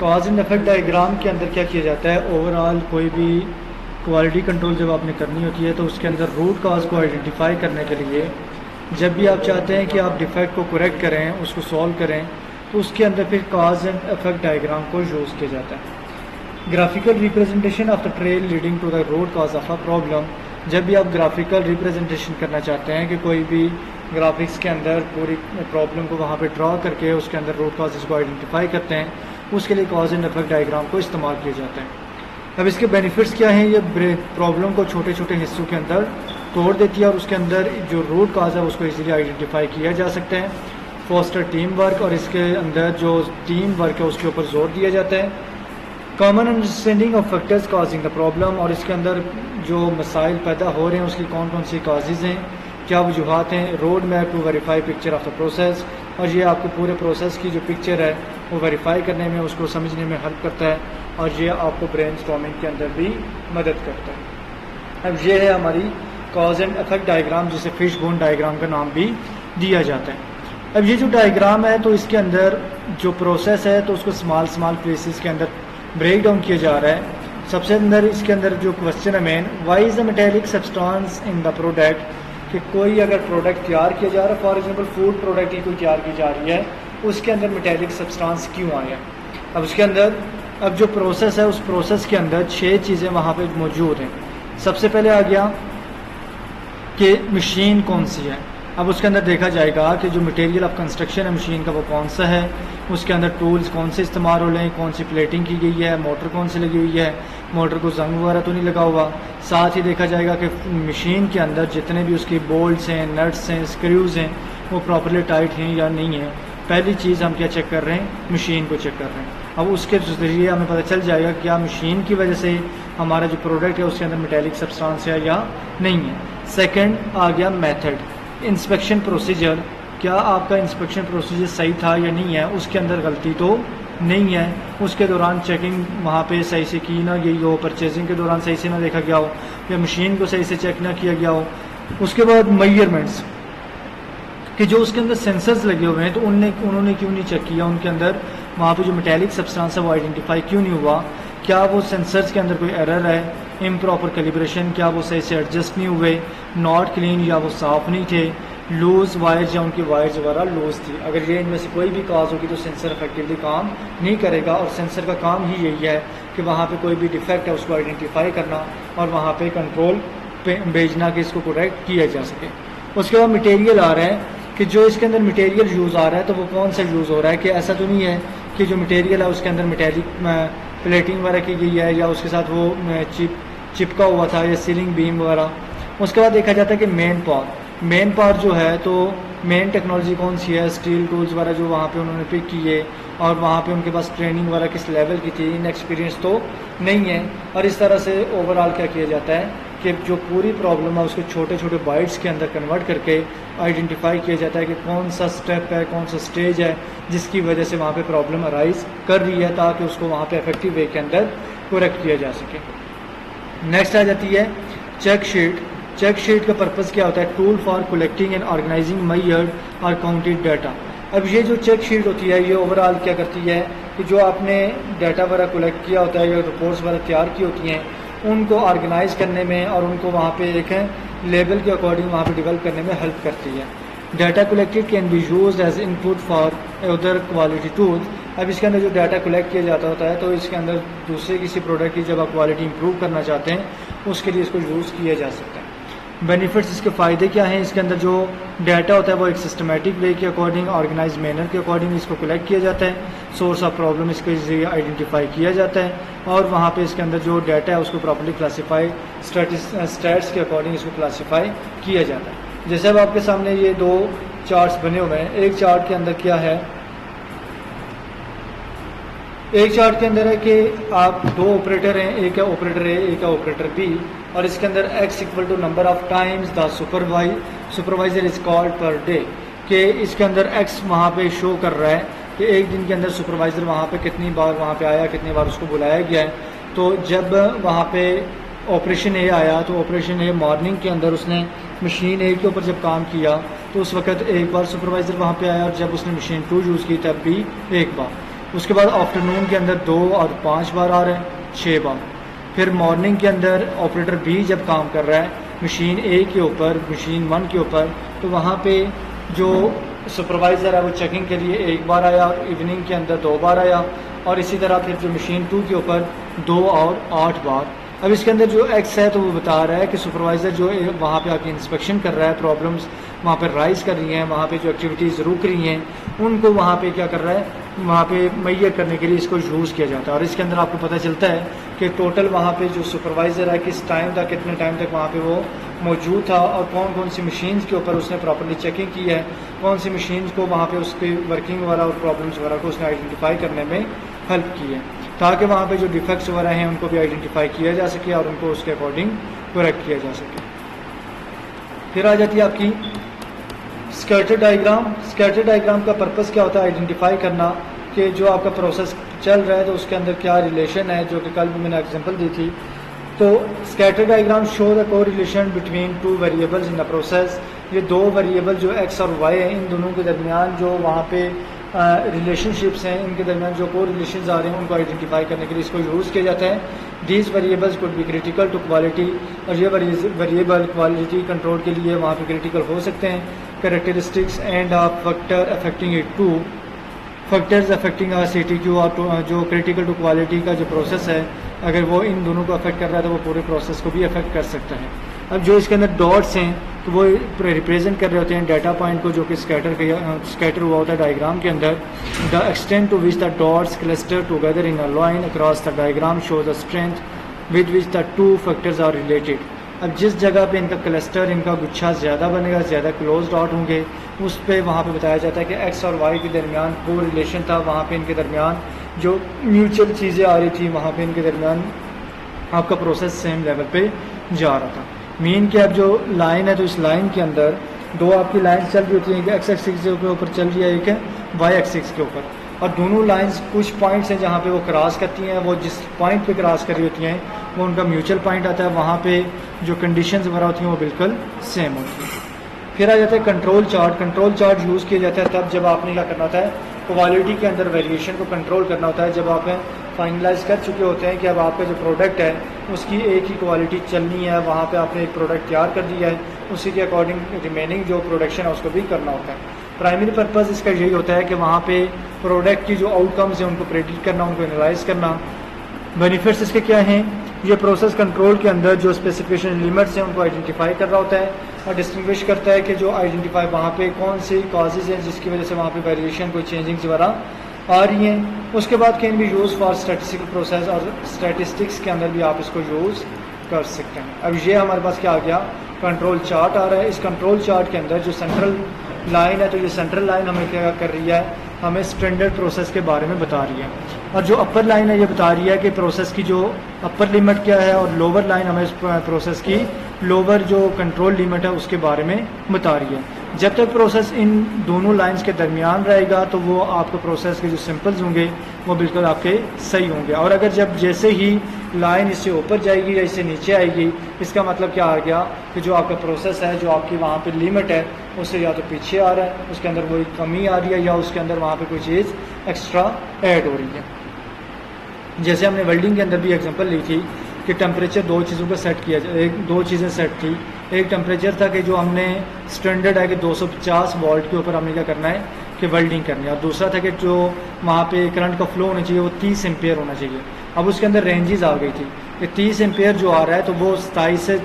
Cause and effect diagram के अंदर क्या किया जाता है, ओवरऑल कोई भी क्वालिटी कंट्रोल जब आपने करनी होती है तो उसके अंदर रूट कॉज को आइडेंटिफाई करने के लिए जब भी आप चाहते हैं कि आप डिफेक्ट को करेक्ट करें, उसको सॉल्व करें, तो उसके अंदर फिर कॉज एंड इफेक्ट डायग्राम को यूज़ किया जाता है। Graphical representation of the trail leading to the root cause of a problem, जब भी आप ग्राफिकल रिप्रेजेंटेशन करना चाहते हैं कि कोई भी ग्राफिक्स के अंदर पूरी प्रॉब्लम को वहाँ पे ड्रॉ करके उसके अंदर रूट कॉजेज़ को आइडेंटिफाई करते हैं, उसके लिए कॉज एंड इफेक्ट डायग्राम को इस्तेमाल किया जाता है। अब इसके बेनिफिट्स क्या हैं, ये प्रॉब्लम को छोटे छोटे हिस्सों के अंदर तोड़ देती है और उसके अंदर जो रूट कॉज है उसको इजीली आइडेंटिफाई किया जा सकता है। फोस्टर टीम वर्क, और इसके अंदर जो टीम वर्क है उसके ऊपर जोर दिया जाता है। Common understanding of factors causing the problem, और इसके अंदर जो मसाइल पैदा हो रहे हैं उसकी कौन कौन सी काजेज़ हैं, क्या वजूहत हैं। Road map to verify picture of the process, और ये आपको पूरे प्रोसेस की जो पिक्चर है वो वेरीफाई करने में, उसको समझने में हेल्प करता है, और ये आपको ब्रेनस्टॉर्मिंग के अंदर भी मदद करता है। अब ये है हमारी कॉज एंड इफेक्ट डायग्राम, जिसे फिश बोन डायग्राम का नाम भी दिया जाता है। अब ये जो डायग्राम है तो इसके अंदर जो प्रोसेस है तो उसको स्मॉल प्लेसेस के अंदर ब्रेक डाउन किया जा रहा है। सबसे अंदर इसके अंदर जो क्वेश्चन है main, why is the metallic substance in the product, कि कोई अगर प्रोडक्ट तैयार किया जा रहा है, फॉर एग्जांपल फूड प्रोडक्ट ही कोई तैयार की जा रही है, उसके अंदर मेटेलिक सब्सटेंस क्यों आया। अब उसके अंदर अब जो प्रोसेस है उस प्रोसेस के अंदर 6 चीज़ें वहाँ पे मौजूद हैं। सबसे पहले आ गया कि मशीन कौन सी है। अब उसके अंदर देखा जाएगा कि जो मटेरियल ऑफ कंस्ट्रक्शन है मशीन का वो कौन सा है, उसके अंदर टूल्स कौन से इस्तेमाल हो रहे हैं, कौन सी प्लेटिंग की गई है, मोटर कौन सी लगी हुई है, मोटर को जंग वगैरह तो नहीं लगा हुआ। साथ ही देखा जाएगा कि मशीन के अंदर जितने भी उसकी बोल्ट्स हैं, नट्स हैं, स्क्रूज़ हैं, वो प्रॉपरली टाइट हैं या नहीं है। पहली चीज़ हम क्या चेक कर रहे हैं, मशीन को चेक कर रहे हैं। अब उसके ज़रिए हमें पता चल जाएगा कि क्या मशीन की वजह से हमारा जो प्रोडक्ट है उसके अंदर मेटेलिक सब्सटेंस है या नहीं है। सेकंड आ गया मेथड, इंस्पेक्शन प्रोसीजर, क्या आपका इंस्पेक्शन प्रोसीजर सही था या नहीं है, उसके अंदर गलती तो नहीं है, उसके दौरान चेकिंग वहाँ पे सही से की ना गई हो, परचेजिंग के दौरान सही से ना देखा गया हो, या मशीन को सही से चेक ना किया गया हो। उसके बाद मेजरमेंट्स, कि जो उसके अंदर सेंसर्स लगे हुए हैं तो उन्होंने क्यों नहीं चेक किया, उनके अंदर वहाँ पे जो मेटेलिक सब्सटेंस है वो आइडेंटिफाई क्यों नहीं हुआ, क्या वो सेंसर्स के अंदर कोई एरर है, इम्प्रॉपर कैलिब्रेशन, क्या वो सही से एडजस्ट नहीं हुए, नॉट क्लीन या वो साफ़ नहीं थे, लूज़ वायर्स या उनकी वायर्स वगैरह लूज़ थी। अगर ये इनमें से कोई भी काज होगी तो सेंसर इफेक्टिवली काम नहीं करेगा, और सेंसर का काम ही यही है कि वहाँ पे कोई भी डिफेक्ट है उसको आइडेंटिफाई करना और वहाँ पे कंट्रोल पे भेजना कि इसको करेक्ट किया जा सके। उसके बाद मटेरियल आ रहा है कि जो इसके अंदर मटेरियल यूज़ आ रहा है तो वो कौन सा यूज़ हो रहा है, कि ऐसा तो नहीं है कि जो मटेरियल है उसके अंदर मेटेलिक प्लेटिंग वगैरह की गई है या उसके साथ वो चिपका हुआ था या सीलिंग बीम वगैरह। उसके बाद देखा जाता है कि मेन पावर जो है तो मेन टेक्नोलॉजी कौन सी है, स्टील टूल्स वगैरह जो वहाँ पे उन्होंने पिक किए और वहाँ पे उनके पास ट्रेनिंग वगैरह किस लेवल की थी, इन एक्सपीरियंस तो नहीं है। और इस तरह से ओवरऑल क्या किया जाता है कि जो पूरी प्रॉब्लम है उसको छोटे छोटे बाइट्स के अंदर कन्वर्ट करके आइडेंटिफाई किया जाता है कि कौन सा स्टेप है, कौन सा स्टेज है जिसकी वजह से वहाँ पे प्रॉब्लम अराइज कर रही है, ताकि उसको वहाँ पे इफेक्टिव वे के अंदर करेक्ट किया जा सके। नेक्स्ट आ जाती है चेक शीट। चेक शीट का पर्पज़ क्या होता है, tool for collecting and organizing measured और काउंटेड डाटा। अब ये जो चेक शीट होती है ये ओवरऑल क्या करती है कि जो आपने डाटा वगैरह कलेक्ट किया होता है या रिपोर्ट्स वगैरह तैयार की होती हैं उनको ऑर्गेनाइज करने में और उनको वहाँ पे एक लेवल के अकॉर्डिंग वहाँ पे डेवलप करने में हेल्प करती है। Data collected can be used as input for other quality tools. अब इसके अंदर जो डाटा कलेक्ट किया जाता होता है तो इसके अंदर दूसरे किसी प्रोडक्ट की जब आप क्वालिटी इंप्रूव करना चाहते हैं उसके लिए इसको यूज़ किया जा सकता है। बेनिफिट्स, इसके फ़ायदे क्या हैं, इसके अंदर जो डाटा होता है वो एक सिस्टमेटिक वे के अकॉर्डिंग, ऑर्गेनाइज मैनर के अकॉर्डिंग इसको कलेक्ट किया जाता है, सोर्स ऑफ प्रॉब्लम इसके जरिए आइडेंटिफाई किया जाता है और वहाँ पे इसके अंदर जो डाटा है उसको प्रॉपर्ली क्लासीफाई स्टैट्स के अकॉर्डिंग इसको क्लासीफाई किया जाता है। जैसे अब आपके सामने ये 2 चार्ट्स बने हुए हैं, एक चार्ट के अंदर क्या है, एक चार्ट के अंदर है कि आप 2 ऑपरेटर हैं, एक है ऑपरेटर ए, एक है ऑपरेटर बी, और इसके अंदर x equal to number of times the supervisor is called per day, कि इसके अंदर x वहाँ पे शो कर रहा है कि एक दिन के अंदर सुपरवाइज़र वहाँ पे कितनी बार वहाँ पे आया, कितनी बार उसको बुलाया गया है। तो जब वहाँ पे ऑपरेशन ए आया तो ऑपरेशन ए मॉर्निंग के अंदर उसने मशीन ए के ऊपर जब काम किया तो उस वक्त एक बार सुपरवाइज़र वहाँ पे आया, और जब उसने मशीन 2 यूज़ की तब भी एक बार। उसके बाद आफ्टरनून के अंदर 2 और 5 बार आ रहे हैं, 6 बार। फिर मॉर्निंग के अंदर ऑपरेटर बी जब काम कर रहा है मशीन ए के ऊपर, मशीन 1 के ऊपर, तो वहाँ पे जो सुपरवाइज़र है वो चेकिंग के लिए 1 बार आया, और इवनिंग के अंदर 2 बार आया, और इसी तरह फिर जो मशीन 2 के ऊपर 2 और 8 बार। अब इसके अंदर जो एक्स है तो वो बता रहा है कि सुपरवाइज़र जो वहाँ पे आके इंस्पेक्शन कर रहा है, प्रॉब्लम्स वहाँ पर राइज़ कर रही हैं, वहाँ पे जो एक्टिविटीज़ रुक रही हैं उनको वहाँ पे क्या कर रहा है, वहाँ पे मैयर करने के लिए इसको यूज़ किया जाता है। और इसके अंदर आपको पता चलता है कि टोटल वहाँ पे जो सुपरवाइज़र है किस टाइम तक, कितने टाइम तक वहाँ पे वो मौजूद था, और कौन कौन सी मशीन्स के ऊपर उसने प्रॉपर्ली चेकिंग की है, कौन सी मशीन्स को वहाँ पे उसके वर्किंग वगैरह और प्रॉब्लम्स वगैरह को उसने आइडेंटिफाई करने में हेल्प की है, ताकि वहाँ पे जो डिफेक्ट्स वगैरह हैं उनको भी आइडेंटिफाई किया जा सके और उनको उसके अकॉर्डिंग करेक्ट किया जा सके। फिर आ जाती है आपकी स्कैटर डायग्राम। स्कैटर डायग्राम का पर्पस क्या होता है, आइडेंटिफाई करना कि जो आपका प्रोसेस चल रहा है तो उसके अंदर क्या रिलेशन है, जो कि कल भी मैंने एग्जांपल दी थी। तो स्कैटर डायग्राम शो द को relation between 2 variables in the process. ये 2 वेरिएबल जो एक्स और वाई हैं, इन दोनों के दरमियान जो वहाँ पे रिलेशनशिप्स हैं, इनके दरमियान जो को रिलेशन आ रहे हैं उनको आइडेंटिफाई करने के लिए इसको यूज़ किया जाता है। These variables could be critical to quality, और ये वेरिएबल क्वालिटी कंट्रोल के लिए वहाँ पे क्रिटिकल हो सकते हैं। Characteristics and factor affecting it to, factors affecting CTQ, और जो क्रिटिकल टू क्वालिटी का जो प्रोसेस है अगर वो इन दोनों को अफेक्ट कर रहा है तो वो पूरे प्रोसेस को भी अफेक्ट कर सकता है। अब जो इसके अंदर डॉट्स हैं तो वो रिप्रेजेंट कर रहे होते हैं डाटा पॉइंट को, जो कि स्कैटर हुआ होता है डायग्राम के अंदर। The extent to which the dots cluster together in a line across the diagram show the strength with which the 2 factors are related. अब जिस जगह पे इनका क्लस्टर, इनका गुच्छा ज़्यादा बनेगा, ज़्यादा क्लोज डॉट होंगे, उस पे वहाँ पे बताया जाता है कि एक्स और वाई के दरमियान को रिलेशन था, वहाँ पे इनके दरमियान जो म्यूचुअल चीज़ें आ रही थी, वहाँ पे इनके दरमियान आपका प्रोसेस सेम लेवल पे जा रहा था। मीन कि अब जो लाइन है तो इस लाइन के अंदर 2 आपकी लाइन चल रही होती हैं, एक एक्स एक्सिस के ऊपर चल रही है, एक है वाई एक्सिस के ऊपर, और दोनों लाइंस कुछ पॉइंट्स हैं जहाँ पे वो क्रॉस करती हैं। वो जिस पॉइंट पे क्रॉस कर रही होती हैं वो उनका म्यूचुअल पॉइंट आता है, वहाँ पे जो कंडीशंस वगैरह होती हैं वो बिल्कुल सेम होती हैं। फिर आ जाता है control chart. Control chart use किया जाता है तब जब आपने क्या करना होता है, क्वालिटी के अंदर वेरिएशन को कंट्रोल करना होता है। जब आप फाइनलाइज कर चुके होते हैं कि अब आपका जो प्रोडक्ट है उसकी एक ही क्वालिटी चलनी है, वहाँ पे आपने एक प्रोडक्ट तैयार कर दिया है, उसी के अकॉर्डिंग रिमेनिंग जो प्रोडक्शन है उसको भी करना होता है। प्राइमरी पर्पस इसका यही होता है कि वहाँ पे प्रोडक्ट की जो आउटकम्स हैं उनको प्रेडिक्ट करना, उनको एनालाइज करना। बेनिफिट्स इसके क्या हैं, ये प्रोसेस कंट्रोल के अंदर जो स्पेसिफिकेशन लिमिट्स हैं उनको आइडेंटिफाई कर रहा होता है और डिस्टिंग्विश करता है कि जो आइडेंटिफाई वहाँ पे कौन सी कॉजेज़ हैं जिसकी वजह से वहाँ पे वेरिएशन, कोई चेंजिंग्स वगैरह आ रही हैं। उसके बाद कैन भी यूज़ फॉर स्टैटिस्टिकल प्रोसेस, और स्टैटिस्टिक्स के अंदर भी आप इसको यूज़ कर सकते हैं। अब ये हमारे पास क्या आ गया, कंट्रोल चार्ट आ रहा है। इस कंट्रोल चार्ट के अंदर जो सेंट्रल लाइन है तो ये सेंट्रल लाइन हमें क्या कर रही है, हमें स्टैंडर्ड प्रोसेस के बारे में बता रही है, और जो अपर लाइन है ये बता रही है कि प्रोसेस की जो अपर लिमिट क्या है, और लोअर लाइन हमें प्रोसेस की लोअर जो कंट्रोल लिमिट है उसके बारे में बता रही है। जब तक प्रोसेस इन दोनों लाइंस के दरमियान रहेगा तो वो आपके प्रोसेस के जो सिंपल्स होंगे वो बिल्कुल आपके सही होंगे, और अगर जब जैसे ही लाइन इससे ऊपर जाएगी या इससे नीचे आएगी, इसका मतलब क्या आ गया कि जो आपका प्रोसेस है, जो आपकी वहाँ पे लिमिट है उससे या तो पीछे आ रहा है, उसके अंदर कोई कमी आ रही है, या उसके अंदर वहाँ पे कोई चीज़ एक्स्ट्रा ऐड हो रही है। जैसे हमने वेल्डिंग के अंदर भी एग्जांपल ली थी कि टेम्परेचर 2 चीज़ों का सेट किया जाए, 2 चीज़ें सेट थी। एक टेम्परेचर था कि जो हमने स्टैंडर्ड है कि 250 वोल्ट के ऊपर हमने क्या करना है कि वेल्डिंग करनी है, और दूसरा था कि जो वहाँ पे करंट का फ्लो होना चाहिए वो 30 एम्पेयर होना चाहिए। अब उसके अंदर रेंजेस आ गई थी कि 30 एम्पेयर जो आ रहा है तो वो 27 से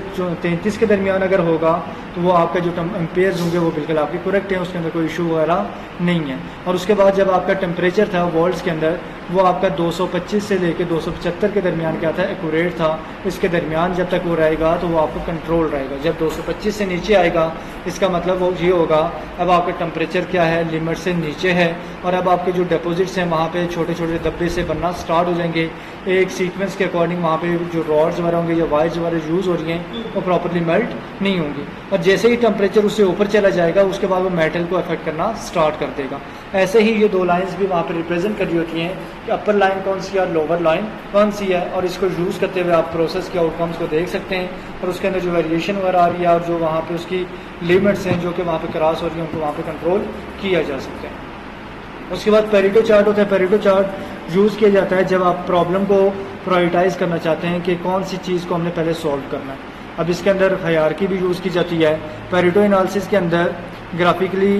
33 के दरमियान अगर होगा तो वो आपका जो एम्पेयर्स होंगे वो बिल्कुल आपके करेक्ट हैं, उसके अंदर कोई इशू वगैरह नहीं है। और उसके बाद जब आपका टेम्परेचर था वोल्ट्स के अंदर वो आपका 225 से लेकर 275 के दरमियान क्या था, एक्यूरेट था। इसके दरमियान जब तक वो रहेगा तो वो आपको कंट्रोल रहेगा। जब 225 से नीचे आएगा इसका मतलब वो ये होगा अब आपका टेम्परेचर क्या है, लिमिट से नीचे है, और अब आपके जो डिपॉजिट्स हैं वहाँ पे छोटे छोटे धब्बे से बनना स्टार्ट हो जाएंगे। एक सीक्वेंस के अकॉर्डिंग वहाँ पे जो रॉड्स वगैरह होंगे या वायर्स वगैरह यूज़ हो रही हैं वो प्रॉपरली मेल्ट नहीं होंगी, और जैसे ही टेम्परेचर उससे ऊपर चला जाएगा उसके बाद वो मेटल को अफेक्ट करना स्टार्ट कर देगा। ऐसे ही ये 2 लाइंस भी वहाँ पे रिप्रेजेंट कर रही होती हैं कि अपर लाइन कौन सी है और लोअर लाइन कौन सी है, और इसको यूज़ करते हुए आप प्रोसेस के आउटकम्स को देख सकते हैं, और उसके अंदर जो वेरिएशन वगैरह आ रही है और जो वहाँ पे उसकी लिमिट्स हैं जो कि वहाँ पे क्रॉस हो रही हैं उनको वहाँ पे कंट्रोल किया जा सकता है। उसके बाद पेरेटो चार्ट होता है। पेरेटो चार्ट यूज़ किया जाता है जब आप प्रॉब्लम को प्रायोरिटाइज़ करना चाहते हैं कि कौन सी चीज़ को हमने पहले सॉल्व करना है। अब इसके अंदर हायरार्की भी यूज़ की जाती है। पेरेटो एनालिसिस के अंदर ग्राफिकली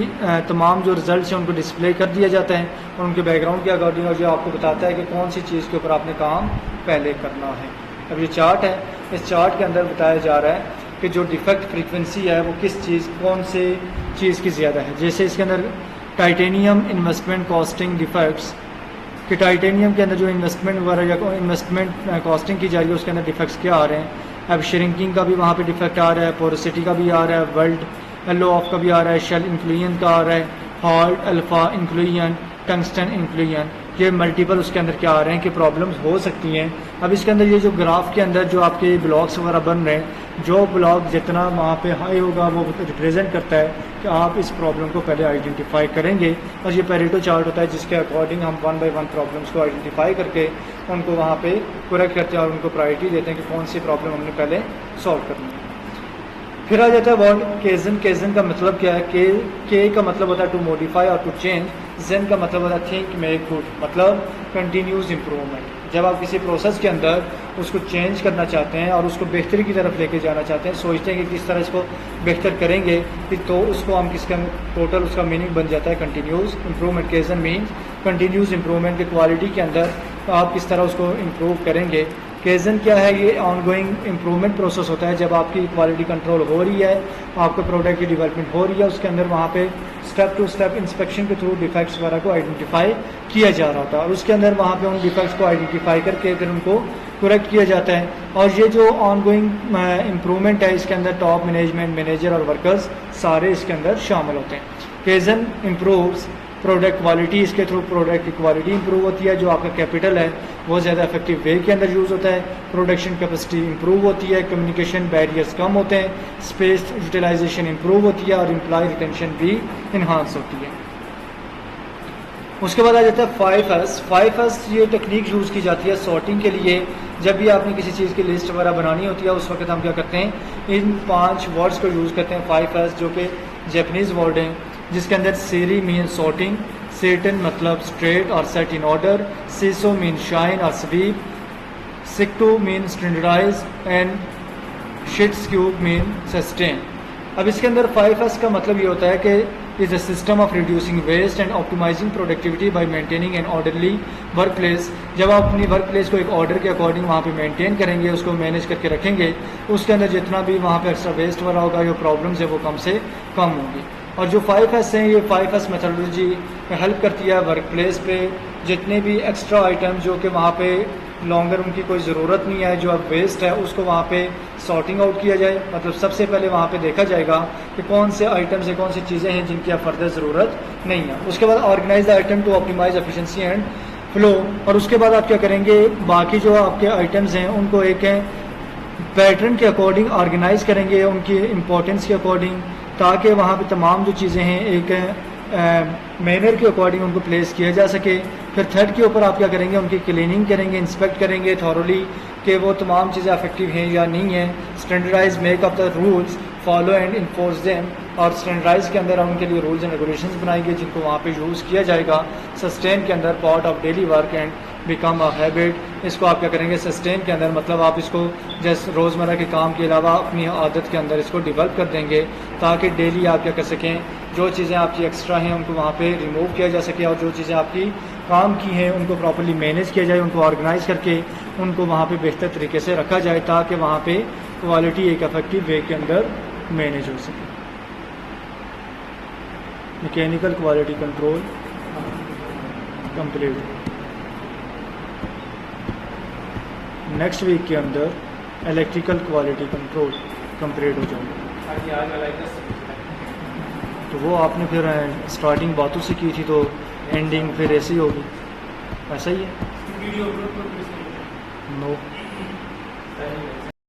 तमाम जो रिजल्ट्स हैं उनको डिस्प्ले कर दिया जाता है और उनके बैकग्राउंड के अकॉर्डिंग, और जो आपको बताता है कि कौन सी चीज़ के ऊपर आपने काम पहले करना है। अब ये चार्ट है, इस चार्ट के अंदर बताया जा रहा है कि जो डिफेक्ट फ्रीक्वेंसी है वो किस चीज़, कौन से चीज़ की ज़्यादा है। जैसे इसके अंदर टाइटेनियम इन्वेस्टमेंट कॉस्टिंग डिफेक्ट्स, कि टाइटेनियम के अंदर जो इन्वेस्टमेंट वगैरह या इन्वेस्टमेंट कॉस्टिंग की जा रही है उसके अंदर डिफेक्ट्स क्या आ रहे हैं। अब श्रिंकिंग का भी वहाँ पे डिफेक्ट आ रहा है, पोरोसिटी का भी आ रहा है, वर्ल्ड एलो ऑफ का भी आ रहा है, शेल इंक्लूजन का आ रहा है, halt alpha inclusion, tungsten inclusion, ये मल्टीपल उसके अंदर क्या आ रहे हैं कि प्रॉब्लम्स हो सकती हैं। अब इसके अंदर ये जो ग्राफ के अंदर जो आपके ब्लॉक्स वगैरह बन रहे हैं, जो ब्लॉक जितना वहाँ पे हाई होगा वो रिप्रेजेंट करता है कि आप इस प्रॉब्लम को पहले आइडेंटिफाई करेंगे। और ये पेरेटो चार्ट होता है जिसके अकॉर्डिंग हम 1 बाय 1 प्रॉब्लम्स को आइडेंटिफाई करके उनको वहाँ पे करेक्ट करते हैं और उनको प्रायोरिटी देते हैं कि कौन सी प्रॉब्लम हमने पहले सॉल्व करनी है। फिर आ जाता है वर्ड केजन। केजन का मतलब क्या है? के का मतलब होता है टू मॉडिफाई और टू चेंज। जेन का मतलब होता है थिंक मेक गुड, मतलब कंटिन्यूस इम्प्रूवमेंट। जब आप किसी प्रोसेस के अंदर उसको चेंज करना चाहते हैं और उसको बेहतरी की तरफ लेके जाना चाहते हैं, सोचते हैं कि किस तरह इसको बेहतर करेंगे, तो उसको हम किसका टोटल उसका मीनिंग बन जाता है continuous improvement. केजन means continuous improvement की क्वालिटी के अंदर आप किस तरह उसको इम्प्रूव करेंगे। केजन क्या है? ये ऑनगोइंग इम्प्रूवमेंट प्रोसेस होता है जब आपकी क्वालिटी कंट्रोल हो रही है, आपके प्रोडक्ट की डेवलपमेंट हो रही है, उसके अंदर वहाँ पे स्टेप टू स्टेप इंस्पेक्शन के थ्रू डिफेक्ट्स वगैरह को आइडेंटिफाई किया जा रहा होता है और उसके अंदर वहाँ पे उन डिफेक्ट्स को आइडेंटिफाई करके फिर उनको करेक्ट किया जाता है। और ये जो ऑनगोइंग इम्प्रूवमेंट है इसके अंदर टॉप मैनेजमेंट, मैनेजर और वर्कर्स सारे इसके अंदर शामिल होते हैं। केजन इम्प्रूव्स प्रोडक्ट क्वालिटी, इसके थ्रू प्रोडक्ट की क्वालिटी इंप्रूव होती है, जो आपका कैपिटल है वो ज़्यादा इफेक्टिव वे के अंदर यूज़ होता है, प्रोडक्शन कैपेसिटी इंप्रूव होती है, कम्युनिकेशन बैरियर्स कम होते हैं, स्पेस यूटिलाइजेशन इंप्रूव होती है और एम्प्लॉय रिटेंशन भी इन्हांस होती है। उसके बाद आ जाता है 5S। 5S ये टेक्निक यूज़ की जाती है सॉर्टिंग के लिए। जब भी आपने किसी चीज़ की लिस्ट वगैरह बनानी होती है उस वक्त हम क्या करते हैं, इन 5 वर्ड्स को यूज़ करते हैं 5S, जो कि जैपनीज़ वर्ड हैं, जिसके अंदर सीरी मीन सॉर्टिंग, सेटन मतलब स्ट्रेट और set in order, seiso mean shine और sweep, seiketsu mean standardise and shitsuke mean sustain. अब इसके अंदर 5S का मतलब ये होता है कि is a system of reducing waste and optimizing productivity by maintaining an orderly workplace. जब आप अपनी वर्क प्लेस को एक ऑर्डर के अकॉर्डिंग वहाँ पे मेंटेन करेंगे, उसको मैनेज करके रखेंगे, उसके अंदर जितना भी वहाँ पे एक्स्ट्रा वेस्ट हो रहा होगा, जो प्रॉब्लम्स है वो कम से कम होंगी। और जो 5S हैं, ये 5S मेथोडोलॉजी हेल्प करती है वर्क प्लेस पे जितने भी एक्स्ट्रा आइटम जो कि वहाँ पे लॉन्गर उनकी कोई ज़रूरत नहीं है, जो अब वेस्ट है उसको वहाँ पे सॉर्टिंग आउट किया जाए। मतलब सबसे पहले वहाँ पे देखा जाएगा कि कौन से आइटम्स हैं, कौन सी चीज़ें हैं जिनकी अब फर्दर ज़रूरत नहीं है। उसके बाद organize the item to optimize efficiency and flow. और उसके बाद आप क्या करेंगे, बाकी जो आपके आइटम्स हैं उनको एक पैटर्न के अकॉर्डिंग ऑर्गेनाइज करेंगे, उनकी इम्पोर्टेंस के अकॉर्डिंग, ताकि वहाँ पे तमाम जो चीज़ें हैं एक मैनर के अकॉर्डिंग उनको प्लेस किया जा सके। फिर थर्ड के ऊपर आप क्या करेंगे, उनकी क्लीनिंग करेंगे, इंस्पेक्ट करेंगे थॉरली कि वो तमाम चीज़ें अफेक्टिव हैं या नहीं हैं। Standardize make up the rules, follow and enforce them. और स्टैंडर्डाइज के अंदर उनके लिए रूल्स एंड रेगुलेशंस बनाएंगे जिनको वहाँ पे यूज़ किया जाएगा। सस्टेन के अंदर part of daily work and become a habit. इसको आप क्या करेंगे, सस्टेन के अंदर मतलब आप इसको जैसे रोज़मर्रा के काम के अलावा अपनी आदत के अंदर इसको डेवलप कर देंगे, ताकि डेली आप क्या कर सकें, जो चीज़ें आपकी एक्स्ट्रा हैं उनको वहाँ पे रिमूव किया जा सके और जो चीज़ें आपकी काम की हैं उनको प्रॉपर्ली मैनेज किया जाए, उनको ऑर्गेनाइज करके उनको वहाँ पे बेहतर तरीके से रखा जाए, ताकि वहाँ पे क्वालिटी एक इफेक्टिव वे के अंदर मैनेज हो सके। Mechanical quality control complete. Next week के अंदर इलेक्ट्रिकल क्वालिटी कंट्रोल कंप्लीट हो जाएगा। तो वो आपने फिर स्टार्टिंग बातों से की थी, तो एंडिंग फिर ऐसी होगी, ऐसा ही है। नो